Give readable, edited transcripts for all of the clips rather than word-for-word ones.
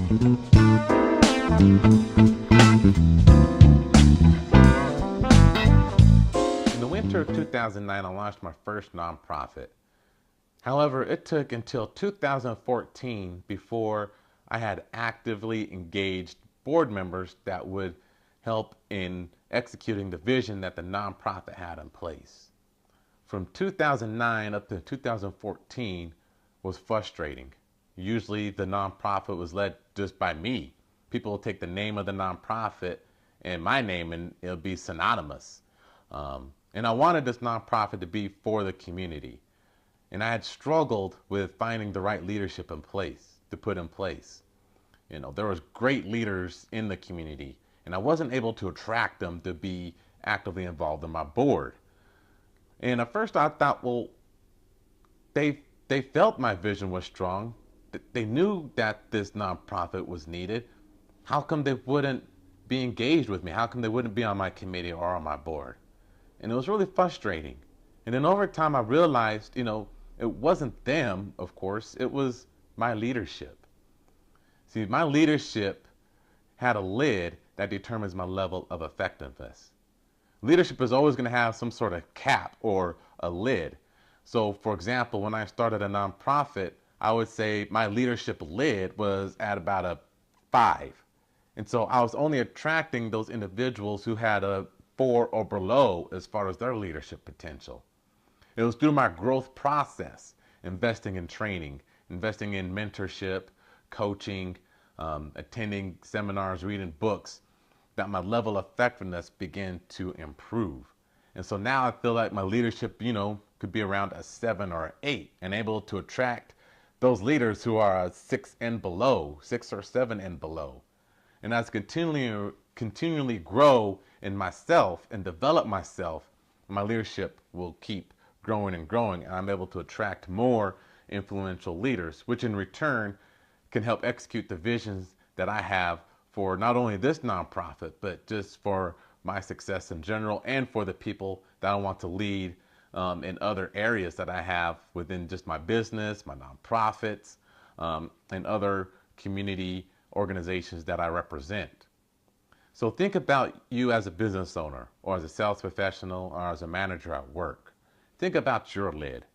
In the winter of 2009, I launched my first nonprofit. However, it took until 2014 before I had actively engaged board members that would help in executing the vision that the nonprofit had in place. From 2009 up to 2014 was frustrating. Usually the nonprofit was led just by me. People will take the name of the nonprofit and my name and it'll be synonymous. And I wanted this nonprofit to be for the community. And I had struggled with finding the right leadership in place, to put in place. There was great leaders in the community and I wasn't able to attract them to be actively involved in my board. And at first I thought, well, they felt my vision was strong. They knew that this nonprofit was needed. How come they wouldn't be engaged with me? How come they wouldn't be on my committee or on my board? And it was really frustrating. And then over time I realized, it wasn't them, of course, it was my leadership. See, my leadership had a lid that determines my level of effectiveness. Leadership is always going to have some sort of cap or a lid. So for example, when I started a nonprofit, I would say my leadership lid was at about a 5. And so I was only attracting those individuals who had a 4 or below as far as their leadership potential. It was through my growth process, investing in training, investing in mentorship, coaching, attending seminars, reading books, that my level of effectiveness began to improve. And so now I feel like my leadership, could be around a 7 or 8 and able to attract those leaders who are a 6 and below, 6 or 7 and below. And as I continually grow in myself and develop myself, my leadership will keep growing and growing, and I'm able to attract more influential leaders, which in return can help execute the visions that I have for not only this nonprofit, but just for my success in general and for the people that I want to lead in other areas that I have within just my business, my nonprofits, and other community organizations that I represent. So think about you as a business owner or as a sales professional or as a manager at work. Think about your lid.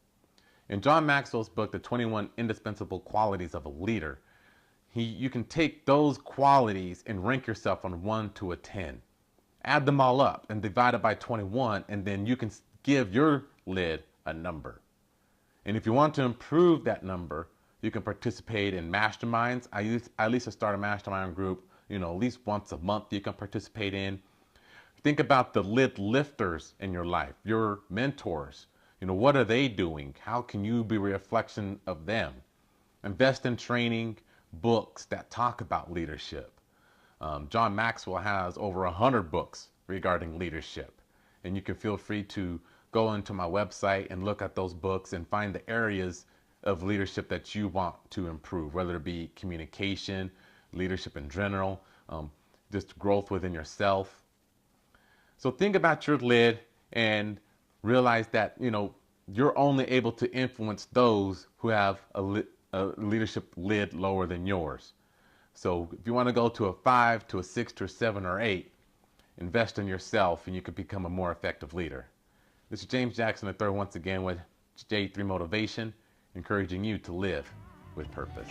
In John Maxwell's book, The 21 Indispensable Qualities of a Leader, you can take those qualities and rank yourself on 1 to a 10. Add them all up and divide it by 21, and then you can give your lid a number. And if you want to improve that number, you can participate in masterminds. I at least start a mastermind group, at least once a month you can participate in. Think about the lid lifters in your life, your mentors. What are they doing? How can you be a reflection of them? Invest in training, books that talk about leadership. John Maxwell has over 100 books regarding leadership. And you can feel free to go into my website and look at those books and find the areas of leadership that you want to improve, whether it be communication, leadership in general, just growth within yourself. So think about your lid and realize that, you're only able to influence those who have a leadership lid lower than yours. So if you want to go to a 5, to a 6, to a 7 or 8, invest in yourself and you can become a more effective leader. This is James Jackson III once again with J3 Motivation, encouraging you to live with purpose.